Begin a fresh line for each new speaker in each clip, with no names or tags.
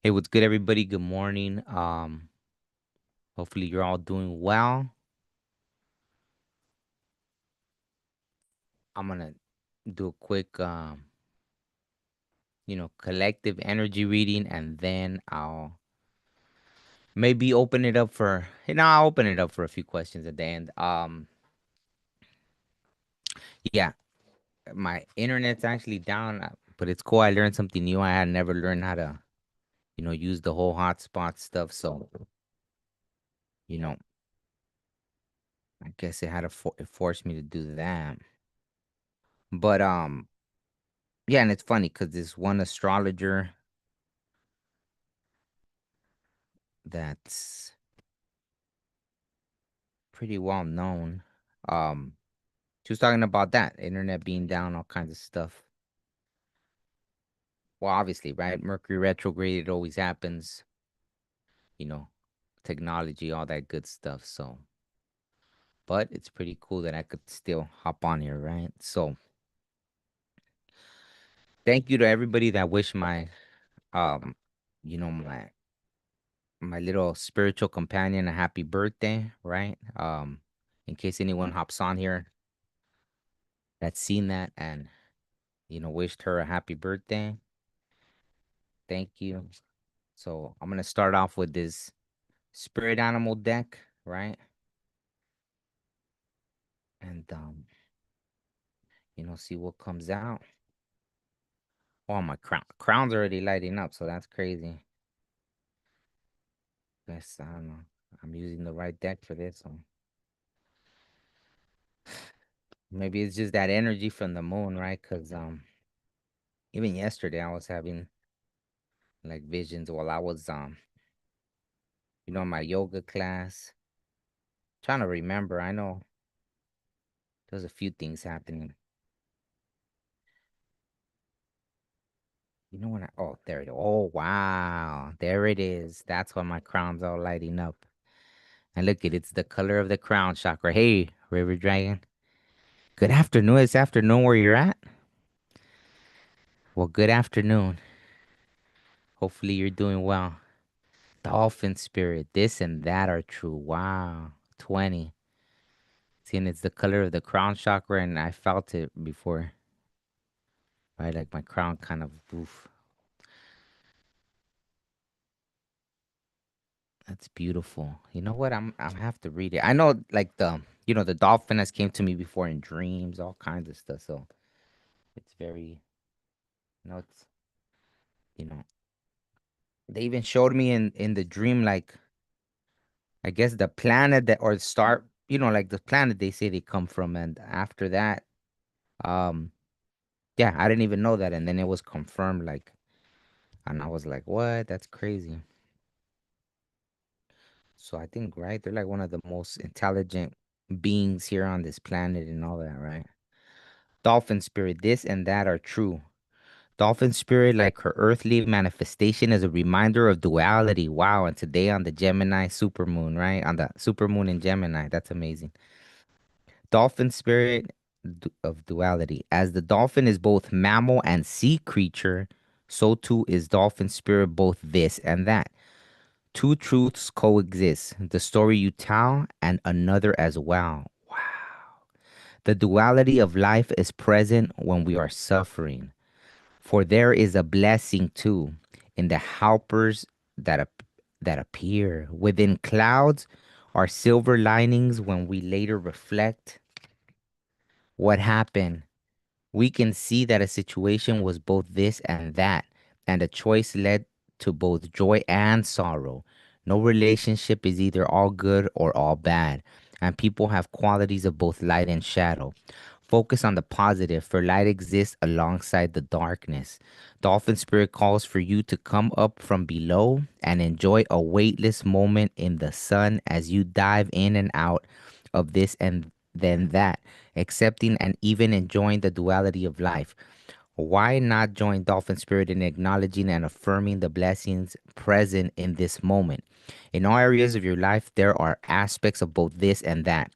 Hey, what's good, everybody? Good morning. Hopefully you're all doing well. I'm gonna do a quick, collective energy reading, and then I'll maybe open it up for, I'll open it up for a few questions at the end. Yeah, my internet's actually down, but it's cool. I learned something new. I had never learned how to, use the whole hotspot stuff. So, you know, I guess it forced me to do that. But yeah, and it's funny because this one astrologer that's pretty well known. Um, she was talking about that internet being down, all kinds of stuff. Well, obviously, right? Mercury retrograde, it always happens. You know, technology, all that good stuff. So, but it's pretty cool that I could still hop on here, right? So, thank you to everybody that wished um, my little spiritual companion a happy birthday, right? In case anyone hops on here that's seen that and wished her a happy birthday. Thank you. So I'm gonna start off with this spirit animal deck, right? And see what comes out. Oh, my crown's already lighting up, so that's crazy. Guess I don't know. I'm using the right deck for this one. Maybe it's just that energy from the moon, right? Cause even yesterday I was having like visions while I was my yoga class. Trying to remember. I know there's a few things happening. You know when oh, there it is. Oh, wow. There it is. That's why my crown's all lighting up. And look it's the color of the crown chakra. Hey, River Dragon. Good afternoon. It's afternoon where you're at. Well, good afternoon. Hopefully you're doing well. Dolphin Spirit. This and that are true. Wow. 20. Seeing it's the color of the crown chakra, and I felt it before. Right? Like my crown kind of oof. That's beautiful. You know what? I have to read it. I know like the dolphin has came to me before in dreams, all kinds of stuff. So it's very it's you know, they even showed me in the dream like I guess the planet that or the star, like the planet they say they come from, and after that, um yeah, I didn't even know that, and then it was confirmed like, and I was like, "What? That's crazy." So I think, right, they're like one of the most intelligent beings here on this planet and all that, right? Dolphin spirit, this and that are true. Dolphin spirit, like her earthly manifestation, is a reminder of duality. Wow. And today on the Gemini supermoon, right? On the supermoon in Gemini. That's amazing. Dolphin spirit of duality. As the dolphin is both mammal and sea creature, so too is dolphin spirit both this and that. Two truths coexist, the story you tell and another as well. Wow. The duality of life is present when we are suffering. For there is a blessing too in the helpers that appear. Within clouds are silver linings when we later reflect what happened. We can see that a situation was both this and that, and a choice led to both joy and sorrow. No relationship is either all good or all bad, and people have qualities of both light and shadow. Focus on the positive, for light exists alongside the darkness. Dolphin Spirit calls for you to come up from below and enjoy a weightless moment in the sun as you dive in and out of this and then that, accepting and even enjoying the duality of life. Why not join Dolphin Spirit in acknowledging and affirming the blessings present in this moment? In all areas of your life, there are aspects of both this and that.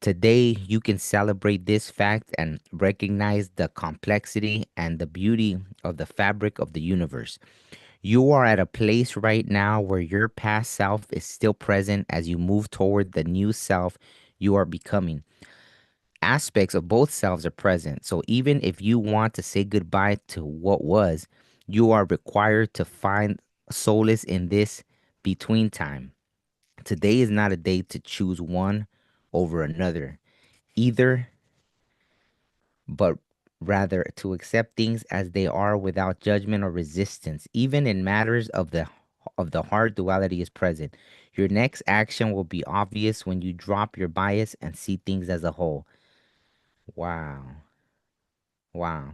Today, you can celebrate this fact and recognize the complexity and the beauty of the fabric of the universe. You are at a place right now where your past self is still present as you move toward the new self you are becoming. Aspects of both selves are present. So even if you want to say goodbye to what was, you are required to find solace in this between time. Today is not a day to choose one over another, either, but rather to accept things as they are without judgment or resistance. Even in matters of the heart, duality is present. Your next action will be obvious when you drop your bias and see things as a whole. Wow. Wow.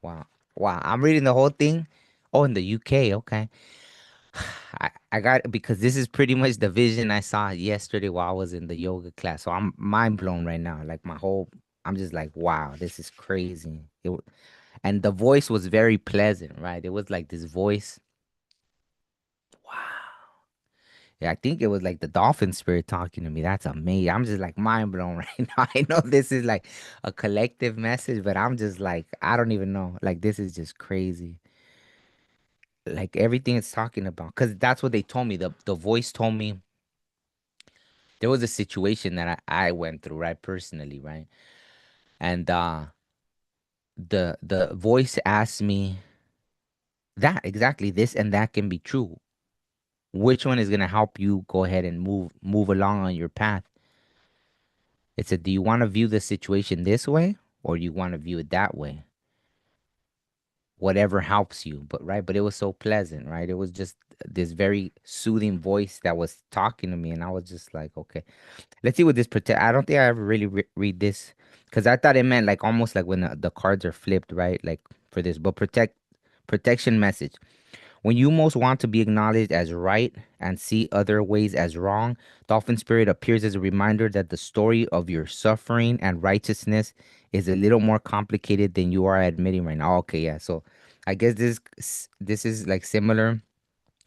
Wow. Wow. I'm reading the whole thing. Oh, in the UK. Okay. I got because this is pretty much the vision I saw yesterday while I was in the yoga class. So I'm mind blown right now. Like my whole, I'm just like, wow, this is crazy. And the voice was very pleasant, right? It was like this voice. Wow. Yeah, I think it was like the Dolphin Spirit talking to me. That's amazing. I'm just like mind blown right now. I know this is like a collective message, but I'm just like, I don't even know. Like, this is just crazy. Like everything it's talking about. Because that's what they told me. The voice told me there was a situation that I went through, right? Personally, right? And the voice asked me that exactly this and that can be true. Which one is gonna help you go ahead and move along on your path? It said, do you want to view the situation this way or do you want to view it that way? Whatever helps you. But right, but it was so pleasant, right? It was just this very soothing voice that was talking to me, and I was just like, okay, let's see what this protect. I don't think I ever really read this because I thought it meant like almost like when the cards are flipped, right? Like for this, but protection message. When you most want to be acknowledged as right and see other ways as wrong, Dolphin Spirit appears as a reminder that the story of your suffering and righteousness is a little more complicated than you are admitting right now. Okay, yeah. So I guess this is like similar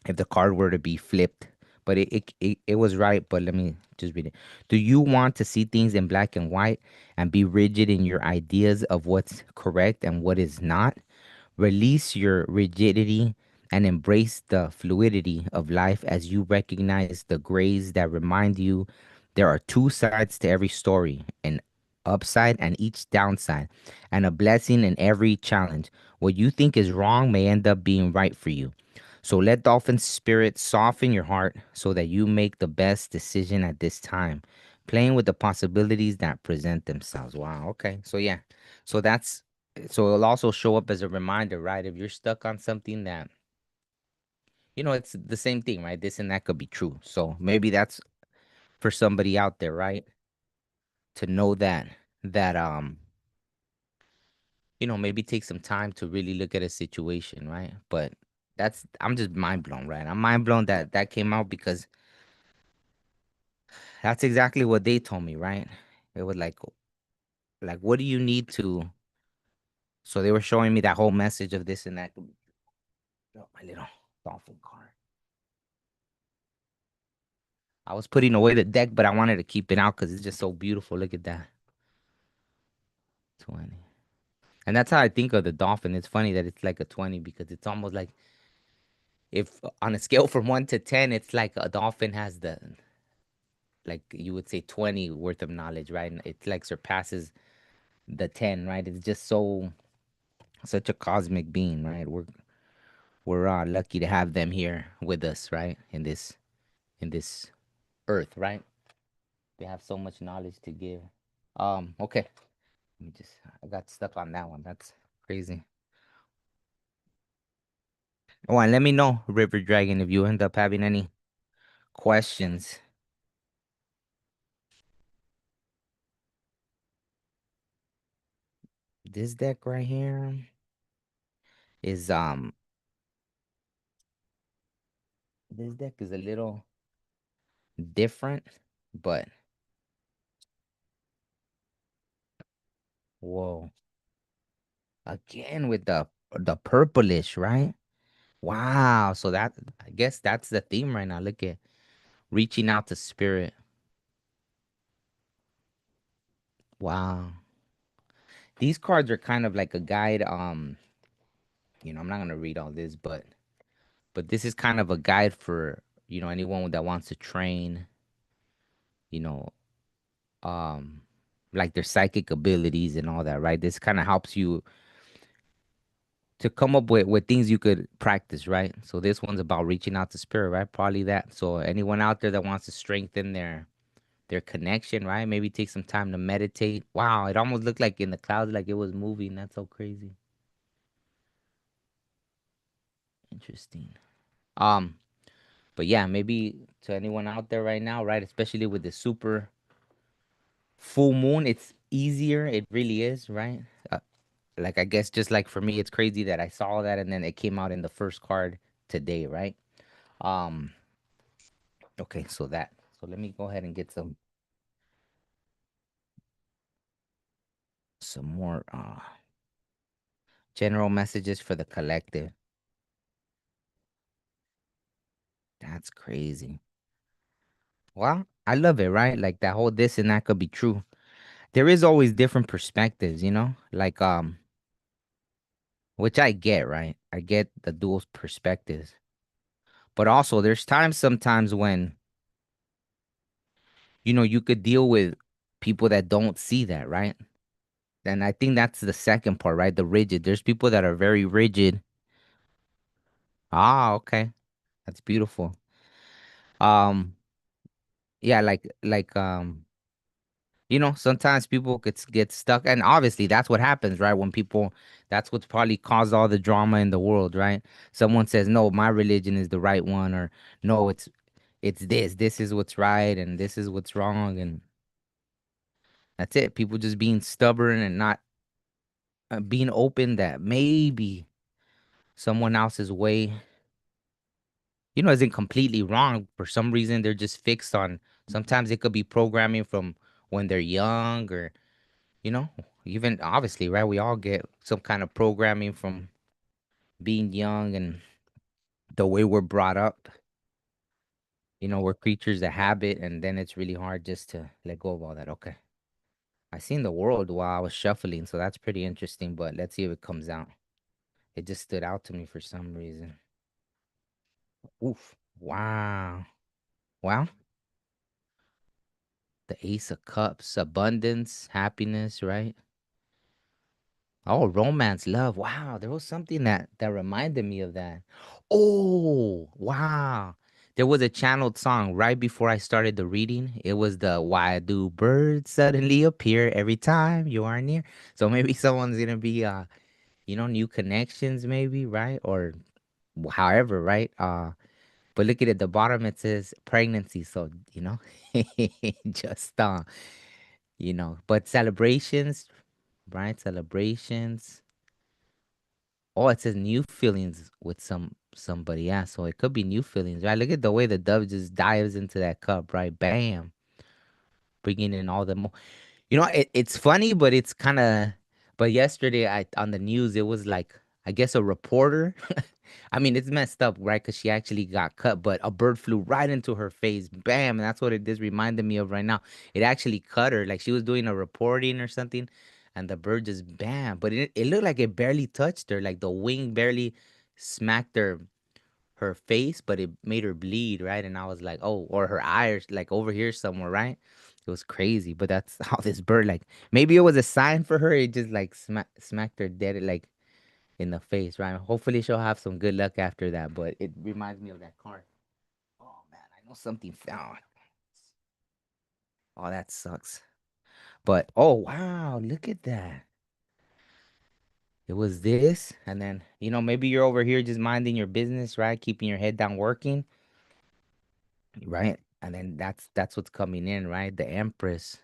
if the card were to be flipped, but it was right. But let me just read it. Do you want to see things in black and white and be rigid in your ideas of what's correct and what is not? Release your rigidity and embrace the fluidity of life as you recognize the grays that remind you there are two sides to every story, an upside and each downside, and a blessing in every challenge. What you think is wrong may end up being right for you. So let Dolphin Spirit soften your heart so that you make the best decision at this time, playing with the possibilities that present themselves. Wow. Okay. So, yeah. So so it'll also show up as a reminder, right? If you're stuck on something that, it's the same thing, right? This and that could be true. So maybe that's for somebody out there, right? To know that maybe take some time to really look at a situation, right? But I'm just mind blown, right? I'm mind blown that that came out because that's exactly what they told me, right? It was like, what do you need to? So they were showing me that whole message of this and that. Oh, my little dolphin card. I was putting away the deck, but I wanted to keep it out because it's just so beautiful. Look at that. 20. And that's how I think of the dolphin. It's funny that it's like a 20 because it's almost like if on a scale from 1 to 10, it's like a dolphin has like you would say 20 worth of knowledge, right? And it like surpasses the 10, right? It's just such a cosmic being, right? We're lucky to have them here with us, right? In this earth, right? They have so much knowledge to give. Okay. Let me just I got stuck on that one. That's crazy. Oh, and let me know, River Dragon, if you end up having any questions. This deck right here is this deck is a little different, but whoa. Again with the purplish, right? Wow. So that I guess that's the theme right now. Look at reaching out to spirit. Wow. These cards are kind of like a guide. I'm not gonna read all this, but But this is kind of a guide for, anyone that wants to train, you know, um, like their psychic abilities and all that, right? This kind of helps you to come up with things you could practice, right? So this one's about reaching out to spirit, right? Probably that. So anyone out there that wants to strengthen their connection, right? Maybe take some time to meditate. Wow, it almost looked like in the clouds, like it was moving. That's so crazy. Interesting. Um, but yeah, maybe to anyone out there right now, right? Especially with the super full moon, it's easier. It really is, right? Uh, like I guess just like for me, it's crazy that I saw that and then it came out in the first card today, right? Um, okay, so that. So let me go ahead and get some more general messages for the collective. That's crazy. Well, I love it, right? Like that whole this and that could be true. There is always different perspectives, Like which I get, right? I get the dual perspectives. But also there's times sometimes when, you could deal with people that don't see that, right? And I think that's the second part, right? The rigid. There's people that are very rigid. Ah, okay. That's beautiful. Um, yeah, sometimes people get stuck, and obviously that's what happens, right? When people, that's what's probably caused all the drama in the world, right? Someone says, "No, my religion is the right one," or "No, it's this is what's right, and this is what's wrong," and that's it. People just being stubborn and not being open that maybe someone else's way, isn't completely wrong. For some reason, they're just fixed on. Sometimes it could be programming from when they're young, or you know, even obviously, right? We all get some kind of programming from being young and the way we're brought up. We're creatures of habit, and then it's really hard just to let go of all that. Okay. I seen the world while I was shuffling, so that's pretty interesting, but let's see if it comes out. It just stood out to me for some reason. Oof. Wow. Wow. The Ace of Cups, abundance, happiness, right? Oh, romance, love. Wow, there was something that reminded me of that. Oh, wow. There was a channeled song right before I started the reading. It was the Why Do Birds Suddenly Appear Every Time You Are Near? So maybe someone's gonna be new connections maybe, right? Or however, right? But look at the bottom, it says pregnancy. So, just but celebrations, right? Celebrations. Oh, it says new feelings with somebody. Yeah, so it could be new feelings, right? Look at the way the dove just dives into that cup, right? Bam, bringing in all the it's funny, but it's kind of. But yesterday, I on the news, it was like I guess a reporter. I mean, it's messed up, right? Because she actually got cut, but a bird flew right into her face. Bam! And that's what it this reminded me of right now. It actually cut her, like she was doing a reporting or something, and the bird just bam. But it looked like it barely touched her, like the wing barely smacked her face, but it made her bleed, right? And I was like, oh, or her eyes, like over here somewhere, right? It was crazy, but that's how this bird, like, maybe it was a sign for her. It just like smacked her dead, like in the face, right? Hopefully, she'll have some good luck after that. But it reminds me of that card. Oh man, I know something fell. Oh, that sucks. But oh wow, look at that. It was this, and then maybe you're over here just minding your business, right? Keeping your head down, working, right? And then that's what's coming in, right? The Empress.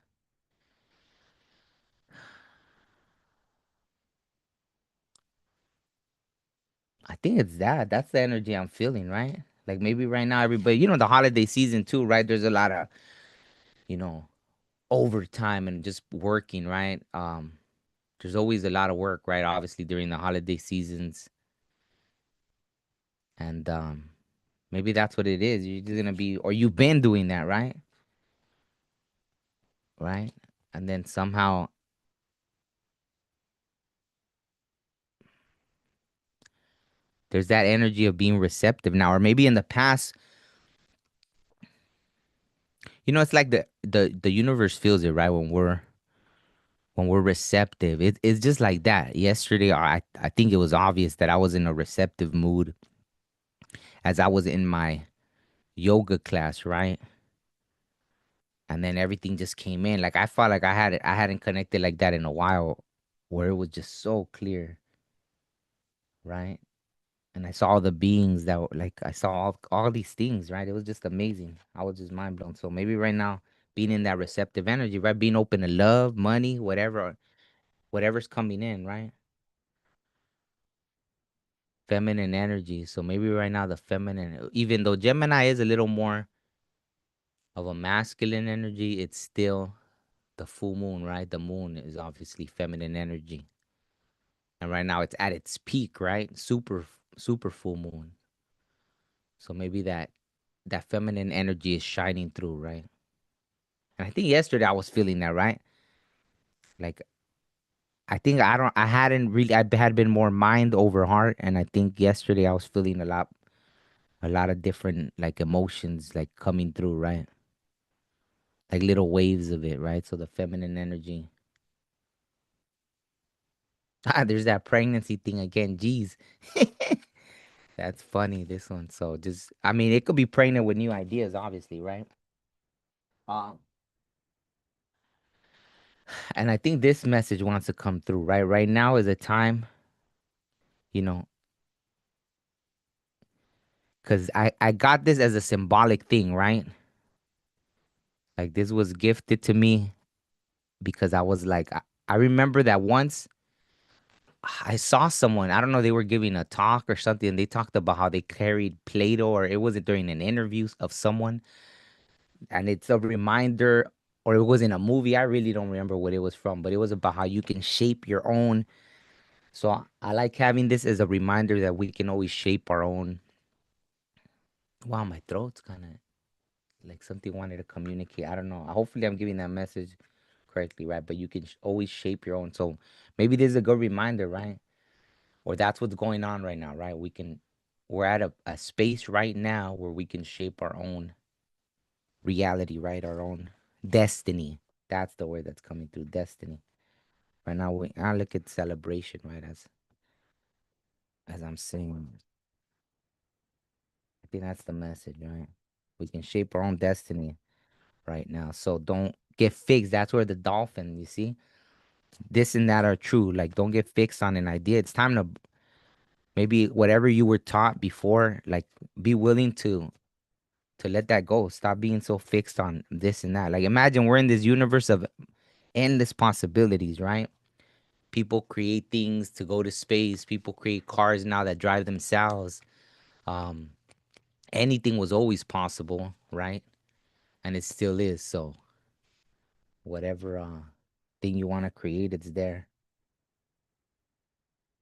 I think it's that. That's the energy I'm feeling, right? Like maybe right now, everybody, the holiday season too, right? There's a lot of, you know, overtime and just working, right? There's always a lot of work, right? Obviously during the holiday seasons, and maybe that's what it is. You're just gonna be, or you've been doing that, right? Right? And then somehow, There's that energy of being receptive now, or maybe in the past, it's like the universe feels it, right? When we're receptive. It's just like that. Yesterday, I think it was obvious that I was in a receptive mood as I was in my yoga class, right? And then everything just came in. Like I felt like I hadn't connected like that in a while, where it was just so clear, right? And I saw the beings that like I saw all these things, right? It was just amazing. I was just mind blown. So maybe right now, being in that receptive energy, right? Being open to love, money, whatever's coming in, right? Feminine energy. So maybe right now the feminine, even though Gemini is a little more of a masculine energy, it's still the full moon, right? The moon is obviously feminine energy. And right now it's at its peak, right? Super full moon. So maybe that feminine energy is shining through, right? And I think yesterday I was feeling that, right? Like I think I hadn't really I had been more mind over heart, and I think yesterday I was feeling a lot of different like emotions like coming through, right? Like little waves of it, right? So the feminine energy. Ah, there's that pregnancy thing again. Jeez. That's funny, this one. So just I mean, it could be pregnant with new ideas, obviously, right? Um, and I think this message wants to come through, right? Right now is a time, you know, because I got this as a symbolic thing, right? Like this was gifted to me because I was like, I remember that once I saw someone, I don't know, they were giving a talk or something, and they talked about how they carried Play-Doh, or it was during an interview of someone, and it's a reminder, or it was in a movie. I really don't remember what it was from, but it was about how you can shape your own. So I like having this as a reminder that we can always shape our own. Wow, my throat's kind of like something wanted to communicate. I don't know. Hopefully, I'm giving that message correctly, right? But you can always shape your own. So maybe this is a good reminder, right? Or that's what's going on right now, right? We're at a space right now where we can shape our own reality, right? Our own destiny. That's the word that's coming through, destiny. Right now, I look at celebration, right? As I'm saying, I think that's the message, right? We can shape our own destiny right now. So don't get fixed. That's where the dolphin, you see, this and that are true. Like, don't get fixed on an idea. It's time to maybe whatever you were taught before, like, be willing to let that go. Stop being so fixed on this and that. Like, imagine we're in this universe of endless possibilities, right? People create things to go to space. People create cars now that drive themselves. Um, Anything was always possible, right? And it still is. So whatever thing you want to create, it's there.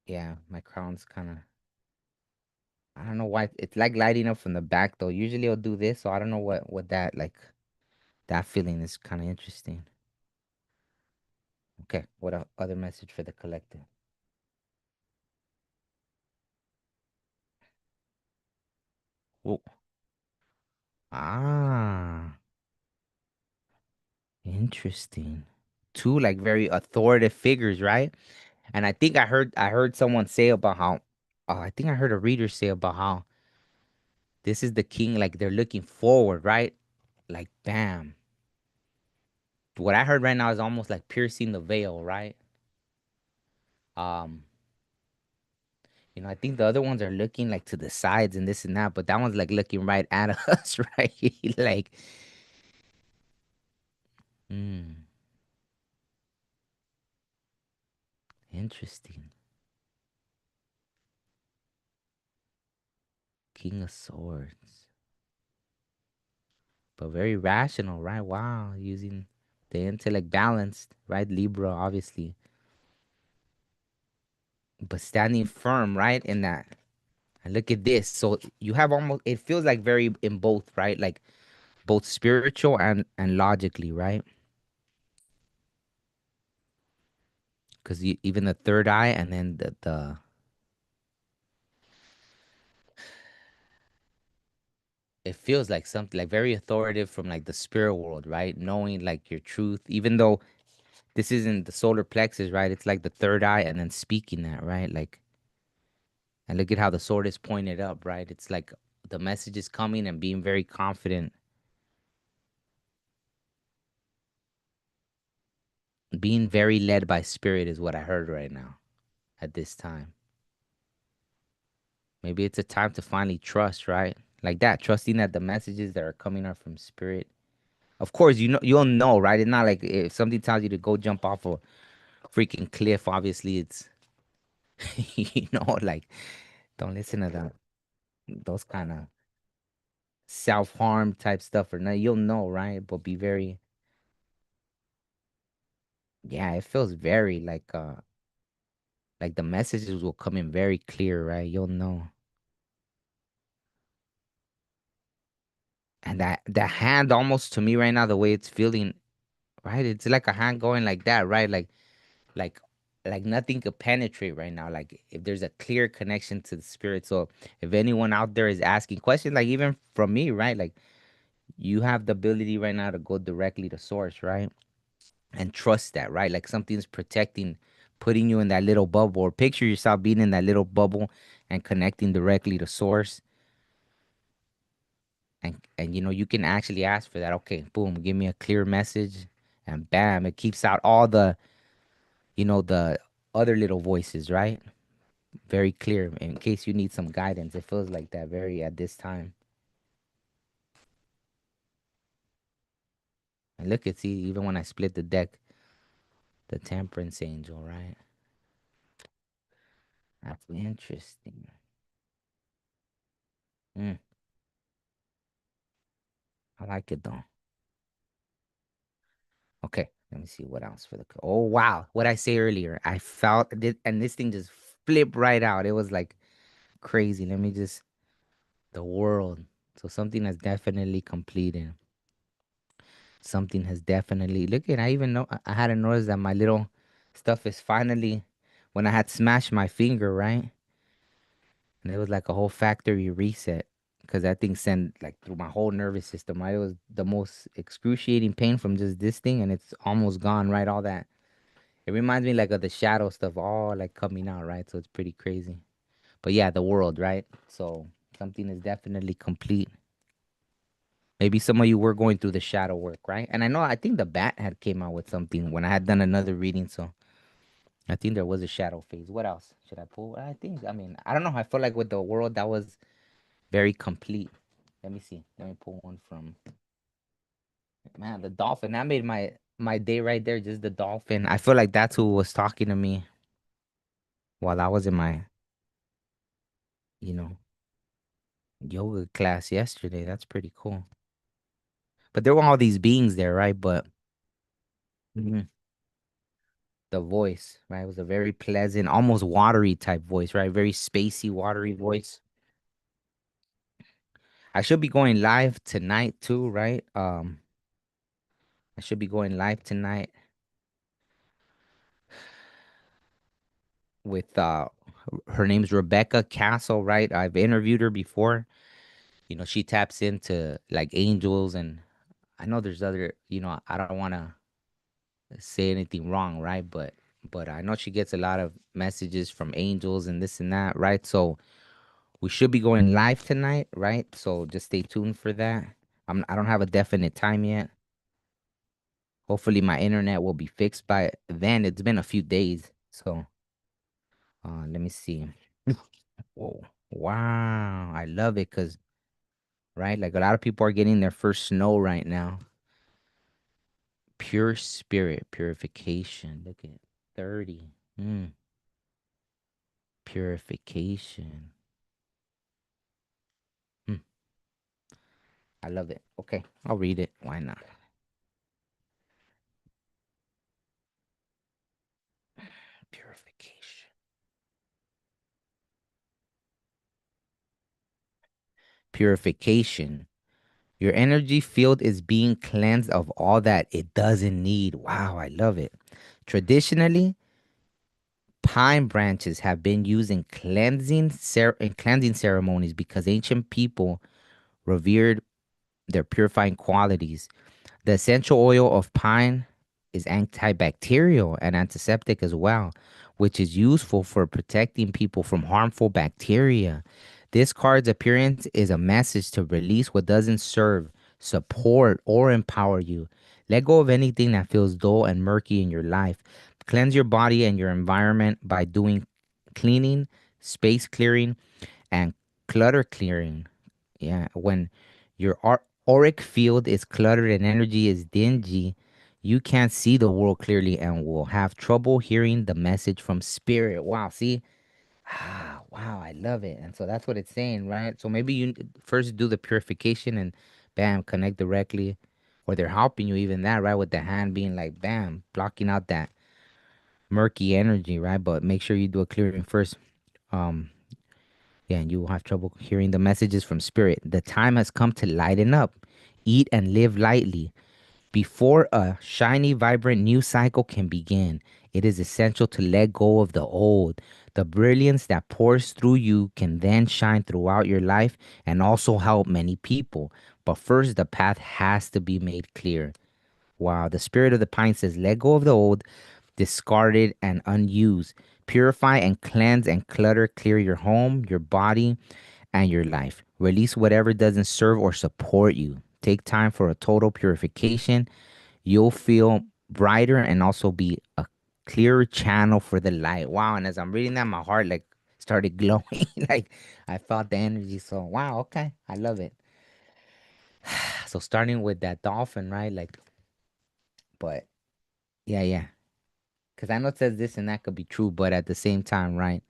Yeah, my crown's kind of, I don't know why it's like lighting up from the back though. Usually I'll do this, so I don't know what that like that feeling is kind of interesting. Okay, what other message for the collective? Oh, ah, interesting. Two like very authoritative figures, right? And I heard someone say about how I think I heard a reader say about how this is the king, like they're looking forward, right? Like bam. What I heard right now is almost like piercing the veil, right? Um, I think the other ones are looking like to the sides and this and that, but that one's like looking right at us, right? Like, hmm, interesting. King of Swords. But very rational, right? Wow, using the intellect balanced, right? Libra, obviously. But standing firm, right? In that. And look at this. So you have almost it feels like very in both, right? Like both spiritual and logically, right? Because even the third eye and then the it feels like something like very authoritative from like the spirit world, right? Knowing like your truth, even though this isn't the solar plexus, right? It's like the third eye and then speaking that, right? Like, and look at how the sword is pointed up, right? It's like the message is coming and being very confident, being very led by spirit is what I heard right now at this time. Maybe it's a time to finally trust, right? Like that, trusting that the messages that are coming are from spirit. Of course, you know you'll know, right? It's not like if somebody tells you to go jump off a freaking cliff, obviously it's like don't listen to that those kind of self-harm type stuff or no, you'll know, right? But be very yeah, it feels very like the messages will come in very clear, right? You'll know. And that hand almost to me right now, the way it's feeling, right? It's like a hand going like that, right? Like like nothing could penetrate right now. Like if there's a clear connection to the spirit. So if anyone out there is asking questions, like even from me, right? Like you have the ability right now to go directly to source, right? And trust that, right? Like something's protecting, putting you in that little bubble, or picture yourself being in that little bubble and connecting directly to source. And you can actually ask for that. Okay, boom, give me a clear message, and bam, it keeps out all the other little voices, right? Very clear in case you need some guidance. It feels like that very at this time. And look at see, even when I split the deck, the Temperance Angel, right? That's interesting. Mm, I like it though. Okay, let me see what else for the. Oh wow, what I say earlier, I felt it, and this thing just flipped right out. It was like crazy. Let me just the world. So something has definitely completed. Something has definitely. Look at. I even know. I had to notice that my little stuff is finally. When I had smashed my finger, right, and it was like a whole factory reset because that thing sent like through my whole nervous system. Right, it was the most excruciating pain from just this thing, and it's almost gone. Right, all that. It reminds me like of the shadow stuff, all like coming out, right? So it's pretty crazy. But yeah, the world, right? So something is definitely complete. Maybe some of you were going through the shadow work, right? And I think the bat had came out with something when I had done another reading. So I think there was a shadow phase. What else should I pull? I mean, I don't know. I feel like with the world that was very complete. Let me see. Let me pull one from man, the dolphin. That made my day right there. Just the dolphin. I feel like that's who was talking to me while I was in my, you know, yoga class yesterday. That's pretty cool. But there were all these beings there, right? But mhm, the voice, right, was a very pleasant, almost watery type voice, right? Very spacey, watery voice. I should be going live tonight too, right? I should be going live tonight with her name's Rebecca Castle, right? I've interviewed her before. She taps into like angels and I know there's other, I don't want to say anything wrong, right? But I know she gets a lot of messages from angels and this and that, right? So we should be going live tonight, right? So just stay tuned for that. I don't have a definite time yet. Hopefully my internet will be fixed by then. It's been a few days. So let me see. Whoa. Wow. I love it because, right? Like a lot of people are getting their first snow right now. Pure spirit purification. Look at 30. Purification. Hmm. I love it. Okay, I'll read it. Why not? Purification. Purification. Your energy field is being cleansed of all that it doesn't need. Wow, I love it. Traditionally, pine branches have been used in cleansing ceremonies because ancient people revered their purifying qualities. The essential oil of pine is antibacterial and antiseptic as well, which is useful for protecting people from harmful bacteria. This card's appearance is a message to release what doesn't serve, support, or empower you. Let go of anything that feels dull and murky in your life. Cleanse your body and your environment by doing cleaning, space clearing, and clutter clearing. Yeah, when your auric field is cluttered and energy is dingy, you can't see the world clearly and will have trouble hearing the message from spirit. Wow, see? Ah, wow, I love it. And so that's what it's saying, right? So maybe you first do the purification and bam, connect directly. Or they're helping you even that, right? With the hand being like bam, blocking out that murky energy, right? But make sure you do a clearing first. Um, yeah, and you will have trouble hearing the messages from spirit. The time has come to lighten up, eat and live lightly. Before a shiny, vibrant new cycle can begin, it is essential to let go of the old. The brilliance that pours through you can then shine throughout your life and also help many people. But first, the path has to be made clear. Wow, the spirit of the pine says, let go of the old, discarded and unused. Purify and cleanse and clutter clear your home, your body, and your life. Release whatever doesn't serve or support you. Take time for a total purification. You'll feel brighter and also be a clearer channel for the light. Wow. And as I'm reading that, my heart like started glowing. Like I felt the energy. So wow, okay. I love it. So starting with that dolphin, right? Like, but yeah, yeah. Because I know it says this and that could be true, but at the same time, right?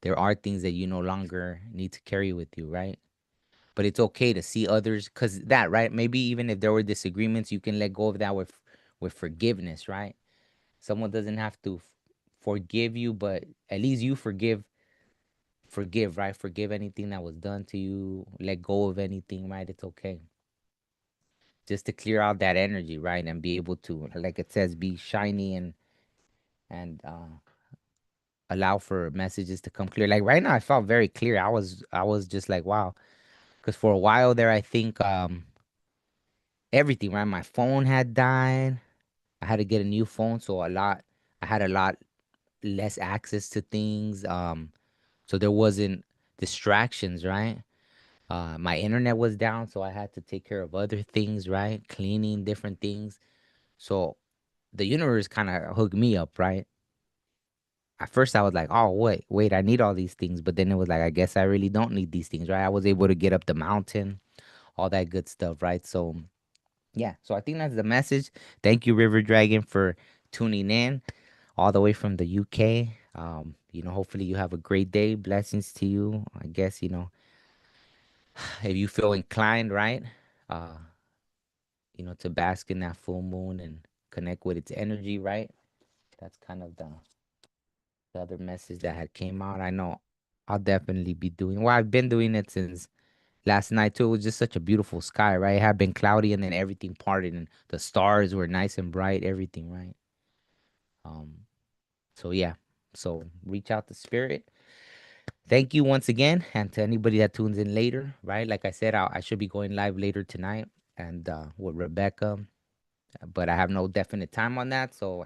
There are things that you no longer need to carry with you, right? But it's okay to see others because that, right? Maybe even if there were disagreements, you can let go of that with forgiveness, right? Someone doesn't have to forgive you, but at least you forgive, right? Forgive anything that was done to you. Let go of anything, right? It's okay. Just to clear out that energy, right? And be able to, like it says, be shiny and allow for messages to come clear. Like right now, I felt very clear. I was just like, wow. Because for a while there, I think everything, right? My phone had died. I had to get a new phone, so I had a lot less access to things. So there wasn't distractions, right? My internet was down, so I had to take care of other things, right? Cleaning different things. So the universe kind of hooked me up, right? At first, I was like, oh, wait, I need all these things. But then it was like, I guess I really don't need these things, right? I was able to get up the mountain, all that good stuff, right? So, yeah. So I think that's the message. Thank you, River Dragon, for tuning in all the way from the UK. Hopefully you have a great day. Blessings to you. I guess, if you feel inclined, right? Uh, to bask in that full moon and connect with its energy, right? That's kind of the other message that had came out. I know I'll definitely be doing. Well, I've been doing it since last night too. It was just such a beautiful sky, right? It had been cloudy and then everything parted and the stars were nice and bright, everything, right? Um, so yeah. So reach out to spirit. Thank you once again, and to anybody that tunes in later, right? Like I said, I should be going live later tonight and with Rebecca, but I have no definite time on that, so